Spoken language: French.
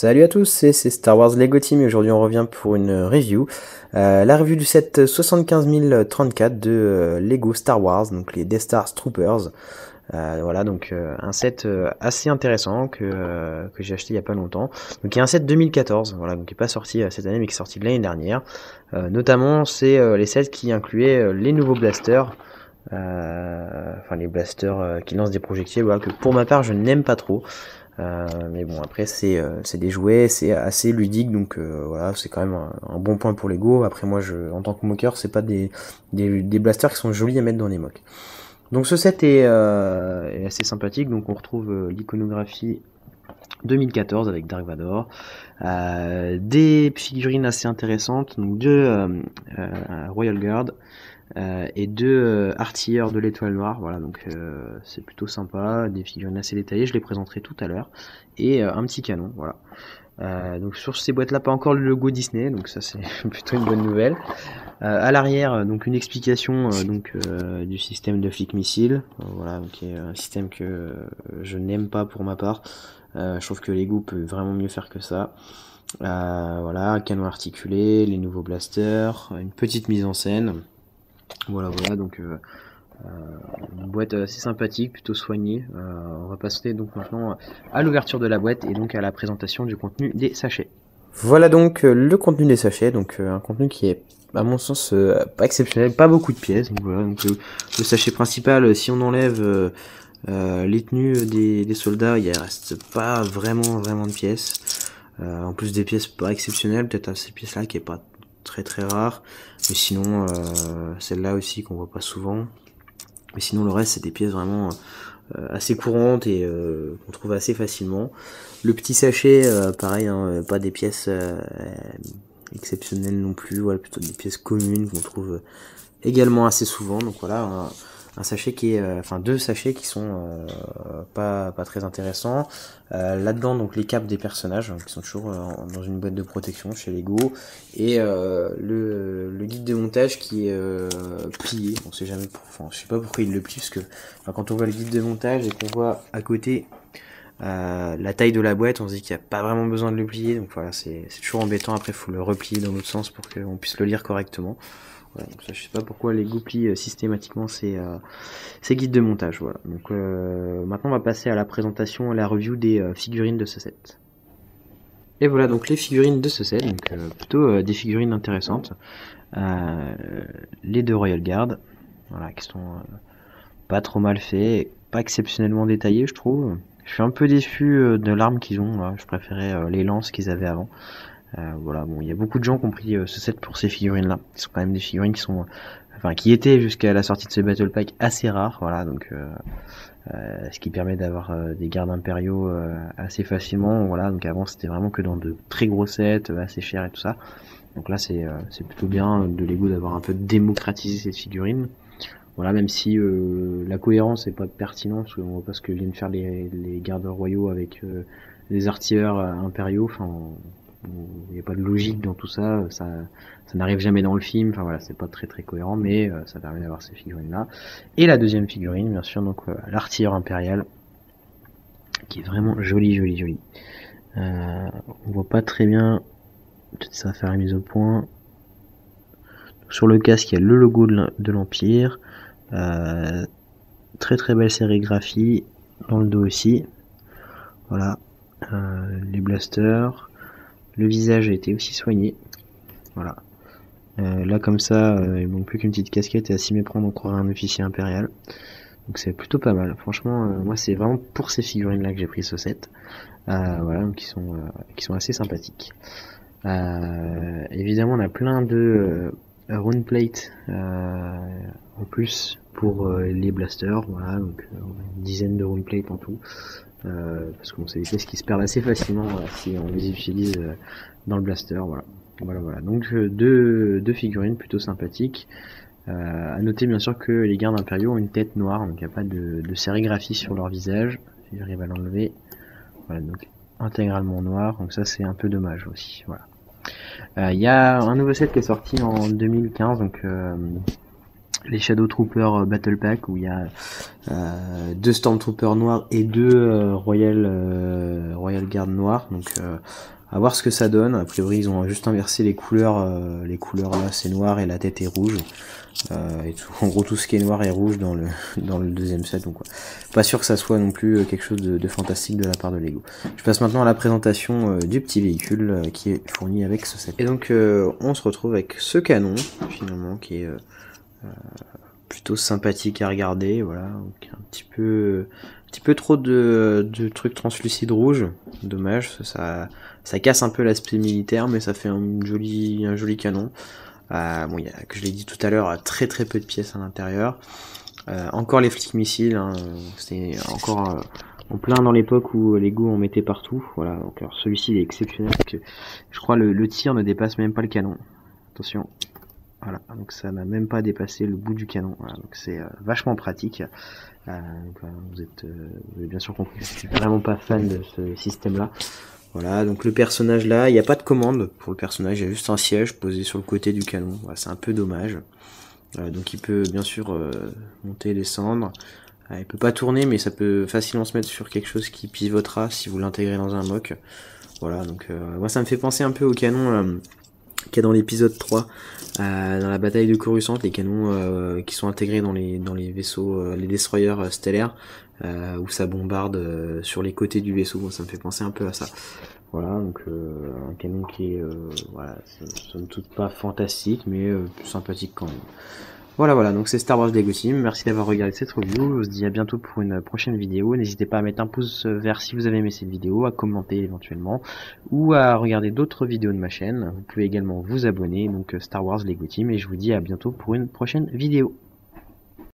Salut à tous, c'est Star Wars Lego Team et aujourd'hui on revient pour une review. La review du set 75034 de Lego Star Wars, donc les Death Star Troopers. Voilà, donc un set assez intéressant que j'ai acheté il y a pas longtemps. Donc il y a un set 2014, voilà, donc qui n'est pas sorti cette année mais qui est sorti de l'année dernière. Notamment c'est les sets qui incluaient les nouveaux blasters. Enfin les blasters qui lancent des projectiles, voilà, que pour ma part je n'aime pas trop. Mais bon, après, c'est des jouets, c'est assez ludique, donc voilà, c'est quand même un bon point pour Lego. Après, moi, en tant que moqueur, c'est pas des blasters qui sont jolis à mettre dans les mocks. Donc, ce set est assez sympathique. Donc, on retrouve l'iconographie 2014 avec Dark Vador, des figurines assez intéressantes, donc deux Royal Guard, et deux artilleurs de l'étoile noire, voilà, donc c'est plutôt sympa, des figurines assez détaillées, je les présenterai tout à l'heure, et un petit canon, voilà. Donc sur ces boîtes là, pas encore le logo Disney, donc ça c'est plutôt une bonne nouvelle. À l'arrière, donc une explication du système de flic missile, voilà, qui est un système que je n'aime pas pour ma part. Je trouve que Lego peut vraiment mieux faire que ça. Voilà, canon articulé, les nouveaux blasters, une petite mise en scène. Voilà, voilà, donc une boîte assez sympathique, plutôt soignée. On va passer donc maintenant à l'ouverture de la boîte et donc à la présentation du contenu des sachets. Voilà donc le contenu des sachets, donc un contenu qui est à mon sens pas exceptionnel, pas beaucoup de pièces. Donc voilà, donc le sachet principal, si on enlève les tenues des soldats, il reste pas vraiment de pièces. En plus des pièces pas exceptionnelles, peut-être à ces pièces là qui est pas très rare, mais sinon celle-là aussi qu'on voit pas souvent. Mais sinon le reste c'est des pièces vraiment assez courantes et qu'on trouve assez facilement. Le petit sachet, pareil, hein, pas des pièces exceptionnelles non plus, voilà, plutôt des pièces communes qu'on trouve également assez souvent. Donc voilà, un sachet qui est, enfin deux sachets qui sont pas très intéressants. Là-dedans, donc les capes des personnages hein, qui sont toujours dans une boîte de protection chez Lego, et le guide de montage qui est plié. On sait jamais, enfin je sais pas pourquoi il le plie, parce que enfin, quand on voit le guide de montage et qu'on voit à côté la taille de la boîte, on se dit qu'il n'y a pas vraiment besoin de le plier. Donc voilà, c'est toujours embêtant. Après, il faut le replier dans l'autre sens pour qu'on puisse le lire correctement. Voilà, donc ça, je sais pas pourquoi Lego plie systématiquement ces guides de montage. Voilà. Donc maintenant on va passer à la présentation, à la review des figurines de ce set. Et voilà donc les figurines de ce set, donc plutôt des figurines intéressantes. Les deux Royal Guard, voilà, qui sont pas trop mal faits, pas exceptionnellement détaillés je trouve. Je suis un peu déçu de l'arme qu'ils ont, voilà. Je préférais les lances qu'ils avaient avant. Voilà, bon, il y a beaucoup de gens qui ont pris ce set pour ces figurines-là. Ce sont quand même des figurines qui sont, enfin, qui étaient jusqu'à la sortie de ce Battle Pack assez rares, voilà, donc ce qui permet d'avoir des gardes impériaux assez facilement, voilà. Donc avant c'était vraiment que dans de très gros sets, assez chers et tout ça. Donc là c'est plutôt bien de Lego d'avoir un peu démocratisé cette figurine. Voilà, même si la cohérence n'est pas pertinente, parce qu'on voit pas ce que viennent faire les gardes royaux avec les artilleurs impériaux, enfin il n'y a pas de logique dans tout ça, ça n'arrive jamais dans le film, enfin voilà, c'est pas très cohérent, mais ça permet d'avoir ces figurines là. Et la deuxième figurine, bien sûr, donc l'artilleur impérial, qui est vraiment joli. On voit pas très bien, peut-être ça va faire la mise au point. Sur le casque, il y a le logo de l'Empire, très belle sérigraphie, dans le dos aussi, voilà, les blasters. Le visage a été aussi soigné. Voilà. Là comme ça, il manque plus qu'une petite casquette et à s'y méprendre on croirait un officier impérial. Donc c'est plutôt pas mal. Franchement, moi c'est vraiment pour ces figurines là que j'ai pris ce set. Voilà, donc qui sont assez sympathiques. Évidemment on a plein de rune plate en plus pour les blasters. Voilà, donc une dizaine de rune plate en tout. Parce que bon, c'est des pièces qui se perdent assez facilement si on les utilise dans le blaster, voilà. Donc deux figurines plutôt sympathiques. À noter bien sûr que les gardes impériaux ont une tête noire, donc il n'y a pas de sérigraphie sur leur visage. Si j'arrive à l'enlever, voilà, donc intégralement noir, donc ça c'est un peu dommage aussi. Voilà. Il y a un nouveau set qui est sorti en 2015, donc les Shadow Troopers Battle Pack où il y a 2 Stormtroopers noirs et 2 Royal Guard noirs. Donc à voir ce que ça donne. A priori ils ont juste inversé les couleurs là c'est noir et la tête est rouge. Et tout, en gros tout ce qui est noir et rouge dans le deuxième set, donc pas sûr que ça soit non plus quelque chose de fantastique de la part de Lego. Je passe maintenant à la présentation du petit véhicule qui est fourni avec ce set. Et donc on se retrouve avec ce canon finalement qui est plutôt sympathique à regarder, voilà, donc un petit peu trop de trucs translucides rouges, dommage, ça casse un peu l'aspect militaire, mais ça fait un joli canon. Bon, il y a, que je l'ai dit tout à l'heure, très peu de pièces à l'intérieur. Encore les flics missiles, hein, c'était encore en plein dans l'époque où Lego en mettait partout. Voilà, donc alors celui-ci il est exceptionnel parce que je crois le tir ne dépasse même pas le canon. Attention. Voilà, donc ça n'a même pas dépassé le bout du canon. Voilà, donc c'est vachement pratique. Donc, vous avez bien sûr compris que je suis vraiment pas fan de ce système-là. Voilà, donc le personnage là, il n'y a pas de commande pour le personnage, il y a juste un siège posé sur le côté du canon. Voilà, c'est un peu dommage. Donc il peut bien sûr monter et descendre. Il peut pas tourner, mais ça peut facilement se mettre sur quelque chose qui pivotera si vous l'intégrez dans un mock. Voilà, donc moi ça me fait penser un peu au canon qu'il y a dans l'épisode 3, dans la bataille de Coruscant, les canons qui sont intégrés dans les vaisseaux, les destroyers stellaires, où ça bombarde sur les côtés du vaisseau. Bon, ça me fait penser un peu à ça. Voilà, donc un canon qui est, voilà, somme toute pas fantastique, mais plus sympathique quand même. Voilà, donc c'est Star Wars Lego Team, merci d'avoir regardé cette review, on se dit à bientôt pour une prochaine vidéo, n'hésitez pas à mettre un pouce vert si vous avez aimé cette vidéo, à commenter éventuellement, ou à regarder d'autres vidéos de ma chaîne, vous pouvez également vous abonner, donc Star Wars Lego Team, et je vous dis à bientôt pour une prochaine vidéo.